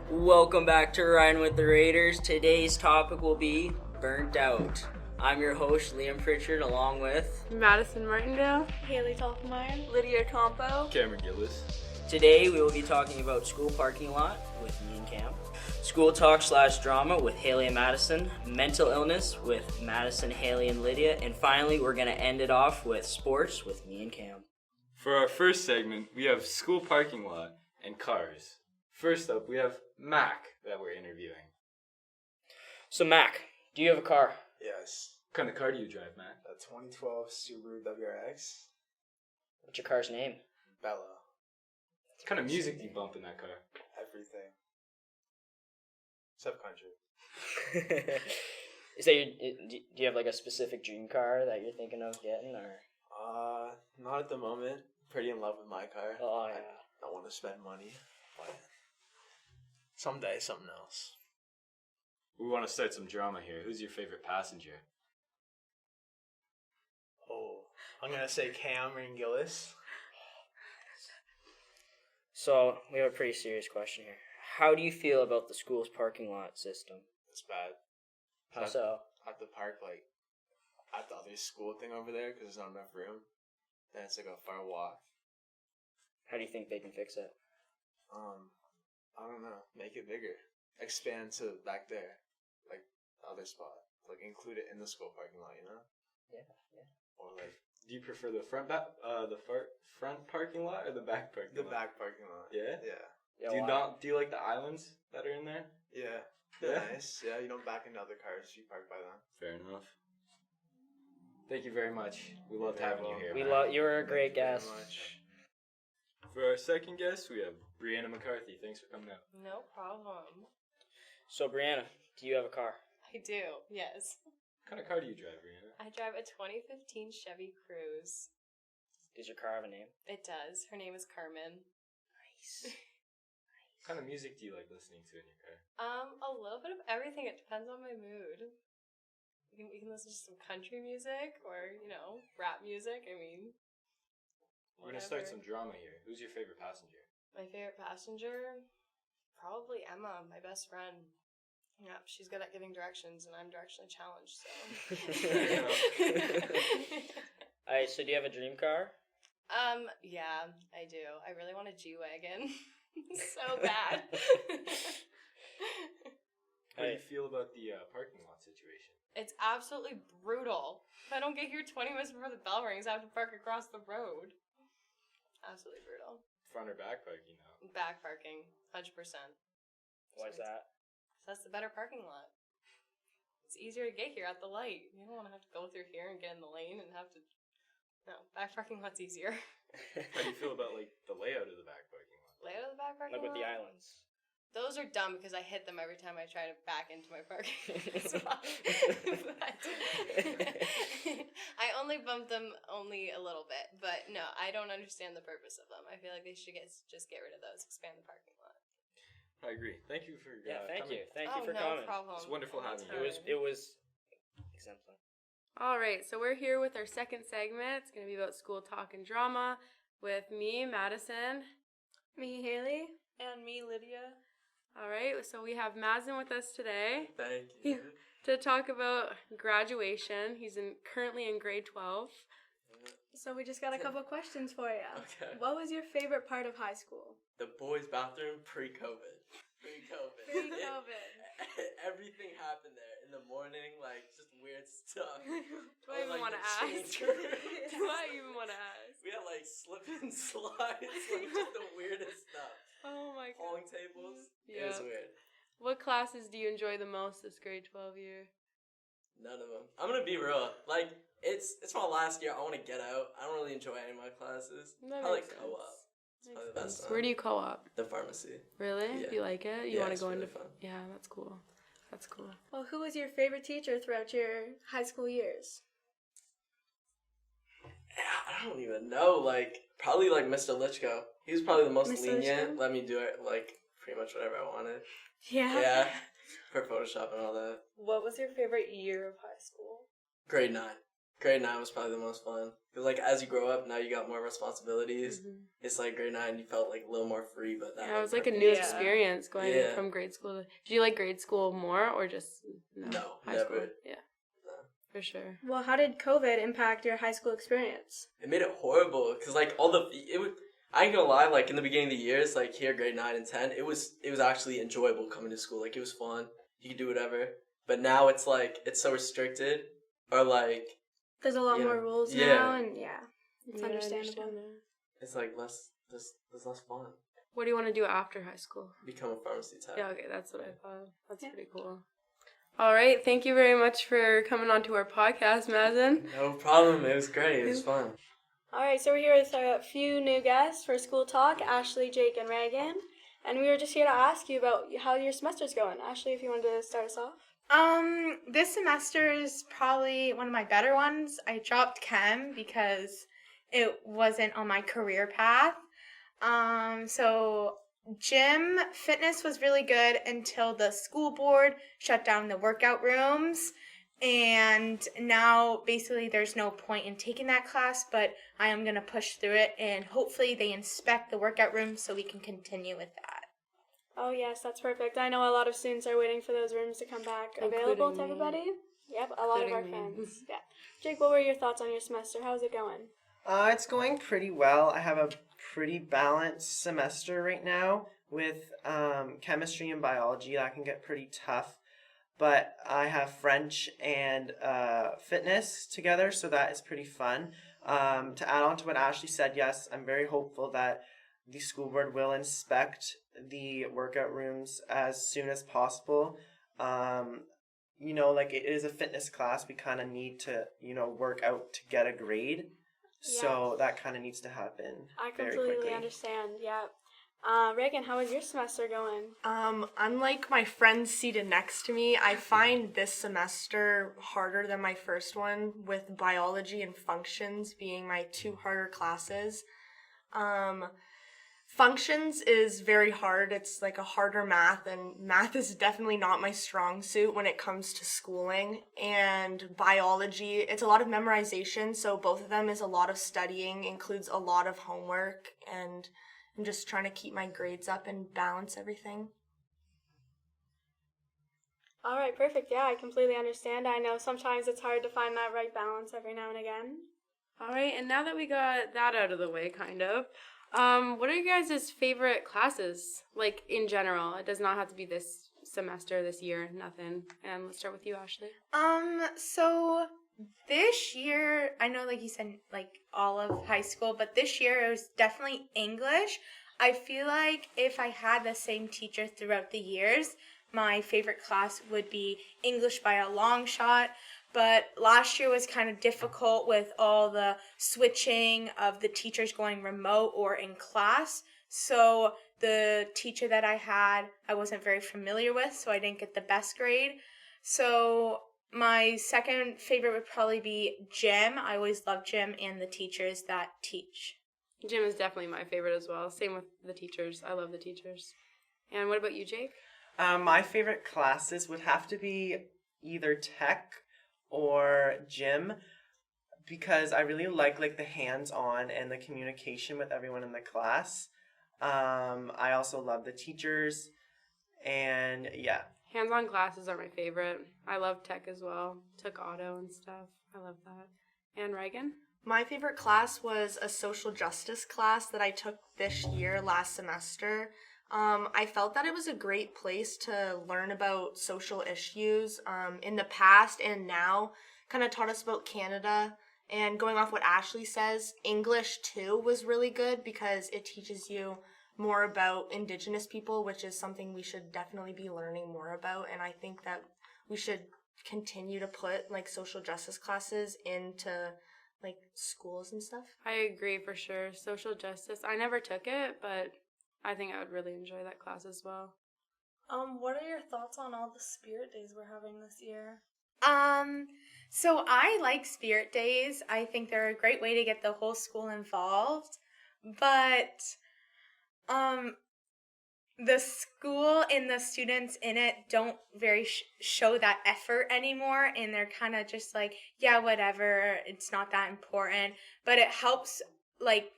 Welcome back to Riding with the Raiders. Today's topic will be burnt out. I'm your host, Liam Pritchard, along with Madyson Martindale, Haley Talkmeyer, Lydia Campo, Cameron Gillis. Today we will be talking about school parking lot with me and Cam, school talk / drama with Haley and Madyson, mental illness with Madyson, Haley, and Lydia, and finally we're going to end it off with sports with me and Cam. For our first segment, we have school parking lot and cars. First up, we have Mac that we're interviewing. So Mac, do you have a car? Yes. What kind of car do you drive, Mac? A 2012 Subaru WRX. What's your car's name? Bella. What kind of music do you bump in that car? Everything. Except country. Do you have like a specific dream car that you're thinking of getting, or? Not at the moment. Pretty in love with my car. Oh, yeah. I don't want to spend money, but someday something else. We want to start some drama here. Who's your favorite passenger? Oh, I'm gonna say Cameron Gillis. So, we have a pretty serious question here. How do you feel about the school's parking lot system? It's bad. How so? I have to park like at the other school thing over there because there's not enough room. Then it's like a far walk. How do you think they can fix it? I don't know. Make it bigger. Expand to back there, like the other spot. Like include it in the school parking lot, you know? Yeah. Or like Do you prefer the front parking lot or the back parking the lot? back parking lot. Yeah? Yeah, Do you like the islands that are in there? Yeah. Yeah? Nice. Yeah, you don't back into other cars. You park by them. Fair enough. Thank you very much. We loved You're having you welcome. here. We Mac. love you. Were a great Thank you guest. very much. For our second guest, we have Brianna McCarthy. Thanks for coming out. No problem. So, Brianna, do you have a car? I do, yes. What kind of car do you drive, Brianna? I drive a 2015 Chevy Cruze. Does your car have a name? It does. Her name is Carmen. Nice. What kind of music do you like listening to in your car? A little bit of everything. It depends on my mood. We can listen to some country music or, rap music. I mean, We're going to start whatever. some drama here. Who's your favorite passenger? My favorite passenger? Probably Emma, my best friend. Yeah, she's good at giving directions, and I'm directionally challenged, so. Alright, so do you have a dream car? Yeah, I do. I really want a G-Wagon. So bad. How do you feel about the parking lot situation? It's absolutely brutal. If I don't get here 20 minutes before the bell rings, I have to park across the road. Absolutely brutal. Front or back parking now? Back parking, 100%. Why's that? That's the better parking lot. It's easier to get here at the light. You don't want to have to go through here and get in the lane and have to... No, back parking lot's easier. How do you feel about the layout of the back parking lot? Layout of the back parking Like with lot? the islands. Those are dumb because I hit them every time I try to back into my parking spot. But I only bump them only a little bit. But no, I don't understand the purpose of them. I feel like they should just get rid of those, expand the parking lot. I agree. Thank you for Thank coming. you. Thank you for no coming. problem. It's wonderful having you. It was exemplary. All right, so we're here with our second segment. It's going to be about school talk and drama with me, Madyson. Me, Haley. And me, Lydia. All right, so we have Madyson with us today Thank you. to talk about graduation. He's currently in grade 12. So we just got a couple questions for you. Okay. What was your favorite part of high school? The boys' bathroom pre-COVID. Pre-COVID. Pre-COVID. Everything happened there in the morning, just weird stuff. Do I even want to ask? Do I even want to ask? We had slip and slides, just the weirdest stuff. Oh my god. Falling tables. It Yeah. was weird. What classes do you enjoy the most this grade 12 year? None of them. I'm gonna be real. It's my last year. I want to get out. I don't really enjoy any of my classes. That I like makes co-op. sense. It's probably the best Where do one. you co-op? The pharmacy. Really? Yeah. Do you like it? You Yeah, want to it's go really into fun. Yeah, that's cool. That's cool. Well, who was your favorite teacher throughout your high school years? Yeah, I don't even know. Probably Mr. Lichko. He was probably the most Mr. lenient. Lichko? Let me do it pretty much whatever I wanted. Yeah. Yeah. For Photoshop and all that. What was your favorite year of high school? Grade 9. Grade 9 was probably the most fun. 'Cause, like, as you grow up, now you got more responsibilities. It's like grade 9, you felt like a little more free, but that Yeah, it was like a new Yeah. experience going Yeah. from grade school to. Did you like grade school more or just No, high never. school? Yeah, No. for sure. Well, how did COVID impact your high school experience? It made it horrible because like I ain't gonna lie, like in the beginning of the years, like here grade 9 and 10, it was actually enjoyable coming to school. Like it was fun, you could do whatever. But now it's like it's so restricted, or like There's a lot Yeah. more rules Yeah. now, and it's Yeah, I understandable. understand that. it's like there's less fun. What do you want to do after high school? Become a pharmacy tech. Yeah, okay, that's what I thought. That's pretty cool. All right, thank you very much for coming on to our podcast, Madyson. No problem. It was great. It was fun. All right, so we're here with a few new guests for School Talk, Ashley, Jake, and Reagan. And we were just here to ask you about how your semester's going. Ashley, if you wanted to start us off. This semester is probably one of my better ones. I dropped chem because it wasn't on my career path. So gym fitness was really good until the school board shut down the workout rooms. And now basically there's no point in taking that class, but I am going to push through it and hopefully they inspect the workout rooms so we can continue with that. Oh, yes, that's perfect. I know a lot of students are waiting for those rooms to come back available to Including me. everybody. Yep, a lot of our Including me. friends. Yeah. Jake, what were your thoughts on your semester? How's it going? It's going pretty well. I have a pretty balanced semester right now with chemistry and biology. That can get pretty tough. But I have French and fitness together, so that is pretty fun. To add on to what Ashley said, yes, I'm very hopeful that the school board will inspect the workout rooms as soon as possible. Like it is a fitness class. We kind of need to, work out to get a grade. So that kind of needs to happen I very completely quickly. understand, yeah. Reagan, how is your semester going? Unlike my friends seated next to me, I find this semester harder than my first one, with biology and functions being my two harder classes. Functions is very hard. It's like a harder math, and math is definitely not my strong suit when it comes to schooling. And biology, it's a lot of memorization, so both of them is a lot of studying, includes a lot of homework, and I'm just trying to keep my grades up and balance everything. All right, perfect. Yeah, I completely understand. I know sometimes it's hard to find that right balance every now and again. All right, and now that we got that out of the way, kind of, what are you guys' favorite classes, like, in general? It does not have to be this semester, this year, nothing. And let's start with you, Ashley. So this year, I know like you said, like all of high school, but this year it was definitely English. I feel like if I had the same teacher throughout the years, my favorite class would be English by a long shot. But last year was kind of difficult with all the switching of the teachers going remote or in class. So the teacher that I had, I wasn't very familiar with, so I didn't get the best grade. So my second favorite would probably be gym. I always love gym and the teachers that teach. Gym is definitely my favorite as well. Same with the teachers. I love the teachers. And what about you, Jake? My favorite classes would have to be either tech or gym, because I really like the hands-on and the communication with everyone in the class. I also love the teachers, and yeah. Hands-on classes are my favorite. I love tech as well. Took auto and stuff. I love that. And Reagan? My favorite class was a social justice class that I took this year, last semester. I felt that it was a great place to learn about social issues in the past and now. Kind of taught us about Canada. And going off what Ashley says, English too was really good because it teaches you more about Indigenous people, which is something we should definitely be learning more about. And I think that we should continue to put social justice classes into schools and stuff. I agree for sure. Social justice. I never took it, but I think I would really enjoy that class as well. What are your thoughts on all the spirit days we're having this year? So I like spirit days. I think they're a great way to get the whole school involved. But the school and the students in it don't very show that effort anymore, and they're kind of just like, yeah, whatever, it's not that important, but it helps like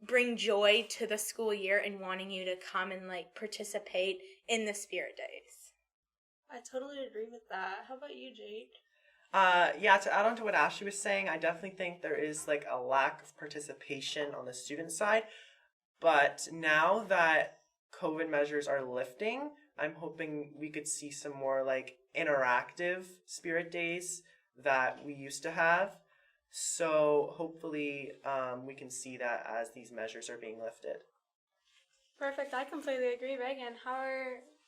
bring joy to the school year and wanting you to come and like participate in the spirit days. I totally agree with that. How about you, Jake? Yeah, to add on to what Ashley was saying, I definitely think there is like a lack of participation on the student side. But now that COVID measures are lifting, I'm hoping we could see some more like interactive spirit days that we used to have. So hopefully we can see that as these measures are being lifted. Perfect. I completely agree, Reagan.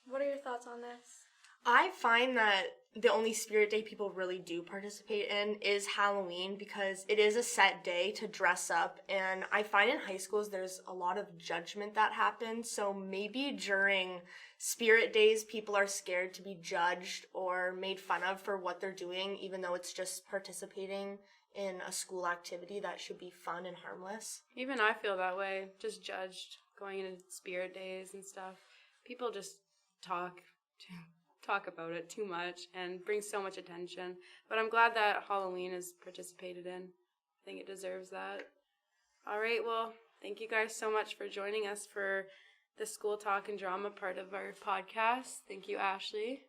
What are your thoughts on this? I find that the only spirit day people really do participate in is Halloween because it is a set day to dress up, and I find in high schools there's a lot of judgment that happens, so maybe during spirit days people are scared to be judged or made fun of for what they're doing, even though it's just participating in a school activity that should be fun and harmless. Even I feel that way, just judged going into spirit days and stuff. People just talk about it too much and bring so much attention. But I'm glad that Halloween is participated in. I think it deserves that. All right, well, thank you guys so much for joining us for the school talk and drama part of our podcast. Thank you, Ashley.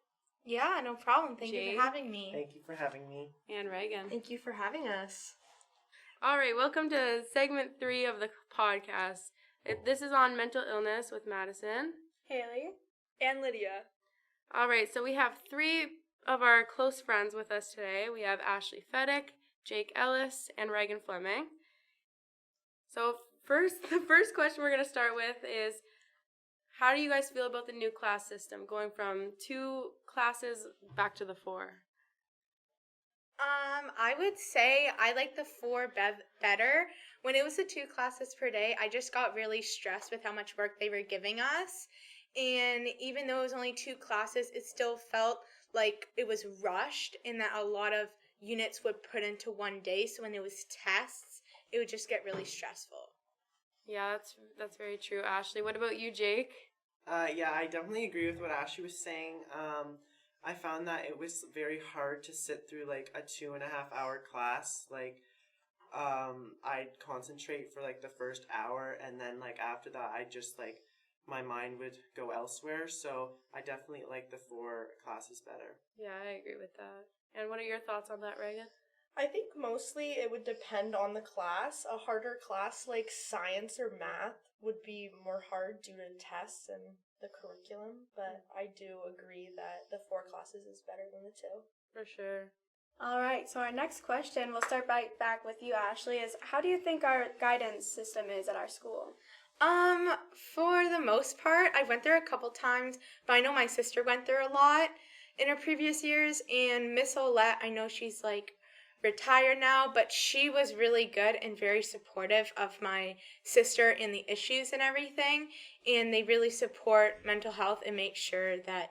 Yeah, no problem. Thank you Jade. for having me. Thank you for having me. And Reagan. Thank you for having us. All right, welcome to segment 3 of the podcast. This is on mental illness with Madyson. Haley. And Lydia. All right, so we have 3 of our close friends with us today. We have Ashley Fedek, Jake Ellis, and Reagan Fleming. So the first question we're going to start with is, how do you guys feel about the new class system, going from 2 classes back to the 4? I would say I like the 4 better. When it was the 2 classes per day, I just got really stressed with how much work they were giving us. And even though it was only 2 classes, it still felt like it was rushed in that a lot of units would put into one day. So when it was tests, it would just get really stressful. Yeah, that's very true, Ashley. What about you, Jake? Yeah, I definitely agree with what Ashley was saying. I found that it was very hard to sit through like a 2.5-hour class. Like, I'd concentrate for like the first hour, and then like after that, I just like my mind would go elsewhere. So I definitely like the 4 classes better. Yeah, I agree with that. And what are your thoughts on that, Reagan? I think mostly it would depend on the class. A harder class like science or math would be more hard due to tests and the curriculum, but I do agree that the 4 classes is better than the 2. For sure. All right, so our next question, we'll start back with you, Ashley, is how do you think our guidance system is at our school? For the most part, I went there a couple times, but I know my sister went there a lot in her previous years, and Miss Olette, I know she's like retired now, but she was really good and very supportive of my sister and the issues and everything, and they really support mental health and make sure that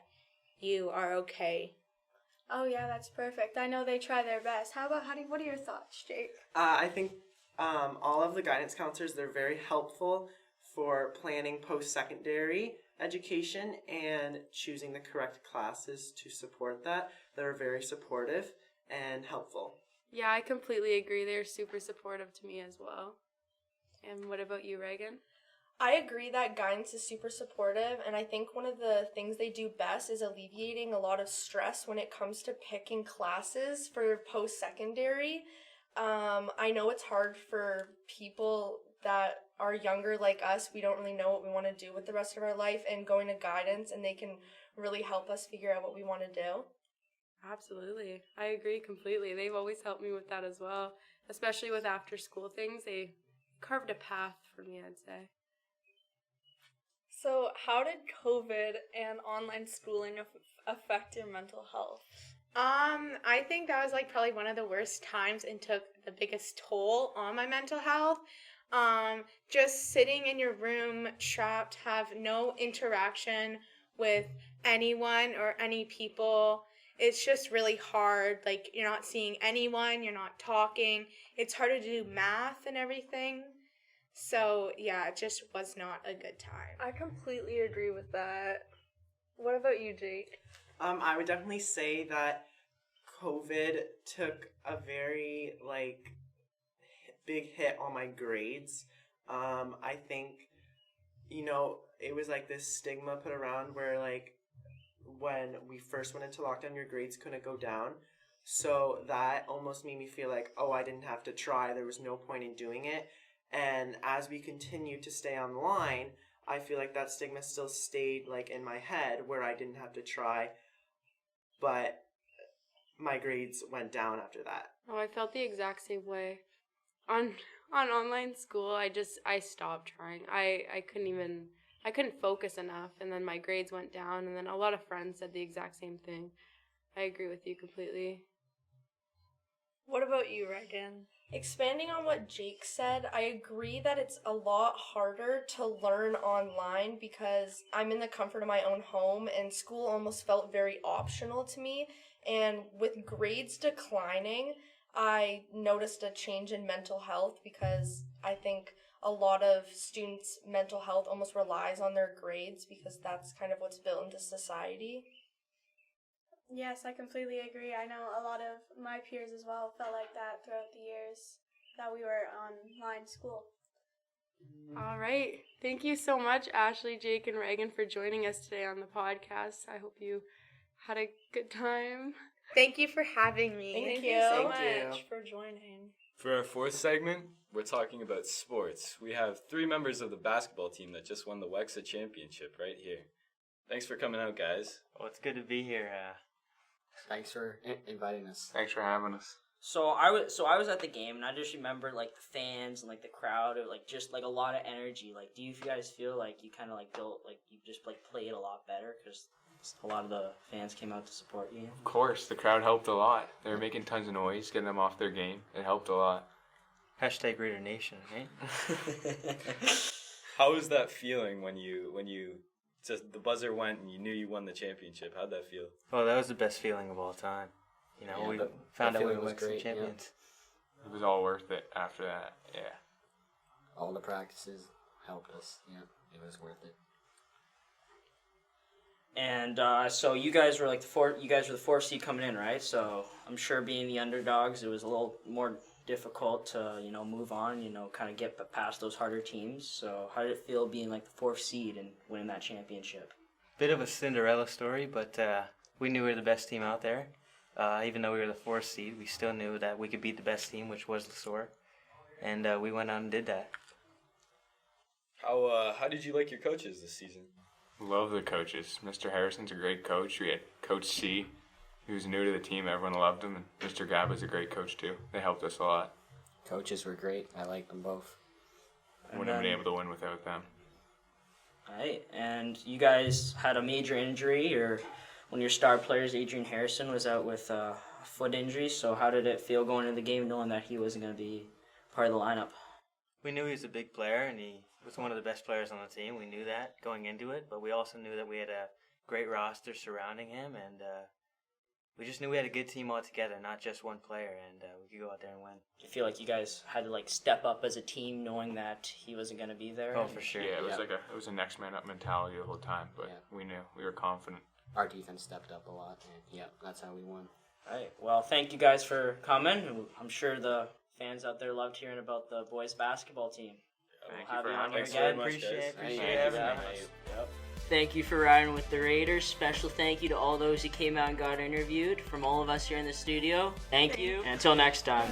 you are okay. Oh yeah, that's perfect. I know they try their best. What are your thoughts, Jake? I think all of the guidance counselors, they're very helpful for planning post-secondary education and choosing the correct classes to support that. They're very supportive and helpful. Yeah, I completely agree. They're super supportive to me as well. And what about you, Reagan? I agree that guidance is super supportive, and I think one of the things they do best is alleviating a lot of stress when it comes to picking classes for post-secondary. I know it's hard for people that are younger like us. We don't really know what we want to do with the rest of our life, and going to guidance, and they can really help us figure out what we want to do. Absolutely. I agree completely. They've always helped me with that as well, especially with after-school things. They carved a path for me, I'd say. So how did COVID and online schooling affect your mental health? I think that was like probably one of the worst times and took the biggest toll on my mental health. Just sitting in your room trapped, have no interaction with anyone or any people. It's just really hard. Like, you're not seeing anyone, you're not talking. It's harder to do math and everything. So yeah, it just was not a good time. I completely agree with that. What about you, Jake? I would definitely say that COVID took a very big hit on my grades. I think, it was like this stigma put around where when we first went into lockdown, your grades couldn't go down. So that almost made me feel like, oh, I didn't have to try. There was no point in doing it. And as we continued to stay online, I feel like that stigma still stayed in my head where I didn't have to try. But my grades went down after that. Oh, I felt the exact same way. On online school, I stopped trying. I couldn't focus enough, and then my grades went down, and then a lot of friends said the exact same thing. I agree with you completely. What about you, Reagan? Expanding on what Jake said, I agree that it's a lot harder to learn online because I'm in the comfort of my own home and school almost felt very optional to me. And with grades declining, I noticed a change in mental health because I think a lot of students' mental health almost relies on their grades because that's kind of what's built into society. Yes, I completely agree. I know a lot of my peers as well felt like that throughout the years that we were online school. All right. Thank you so much, Ashley, Jake, and Reagan, for joining us today on the podcast. I hope you had a good time. Thank you for having me. Thank you you. so Thank much you. for joining. For our fourth segment, we're talking about sports. We have 3 members of the basketball team that just won the WEXA championship right here. Thanks for coming out, guys. Well, it's good to be here. Thanks for inviting us. Thanks for having us. So I was at the game, and I just remember the fans and the crowd, just a lot of energy. Do you guys feel like you kind of built you just played a lot better because a lot of the fans came out to support you? Of course, the crowd helped a lot. They were making tons of noise, getting them off their game. It helped a lot. Hashtag Raider Nation, right? How was that feeling when you just the buzzer went and you knew you won the championship? How'd that feel? Well, that was the best feeling of all time. Yeah, we the found out we feeling were was great, champions. It was all worth it after that. Yeah. All the practices helped us. Yeah, it was worth it. And so you guys were the fourth seed coming in, right? So I'm sure being the underdogs, it was a little more difficult to move on, kind of get past those harder teams. So how did it feel being the 4th seed and winning that championship? Bit of a Cinderella story, but we knew we were the best team out there. Even though we were the 4th seed, we still knew that we could beat the best team, which was LeSource. And we went out and did that. How did you like your coaches this season? Love the coaches. Mr. Harrison's a great coach. We had Coach C, who was new to the team. Everyone loved him. And Mr. Gaba's a great coach, too. They helped us a lot. Coaches were great. I liked them both. Wouldn't have been able to win without them. All right, and you guys had a major injury, or one of your star players, Adrian Harrison, was out with a foot injury. So how did it feel going into the game knowing that he wasn't going to be part of the lineup? We knew he was a big player, and he was one of the best players on the team. We knew that going into it, but we also knew that we had a great roster surrounding him, and we just knew we had a good team all together, not just one player, and we could go out there and win. I feel like you guys had to step up as a team, knowing that he wasn't going to be there. Oh, for sure. Yeah, it was a next man up mentality the whole time, but we knew. We were confident. Our defense stepped up a lot, and that's how we won. All right. Well, thank you guys for coming. I'm sure the fans out there loved hearing about the boys basketball team. Thank We'll you for have having you us. on here again. Appreciate having us. Yep. Thank you for riding with the Raiders. Special thank you to all those who came out and got interviewed. From all of us here in the studio, thank you. And until next time.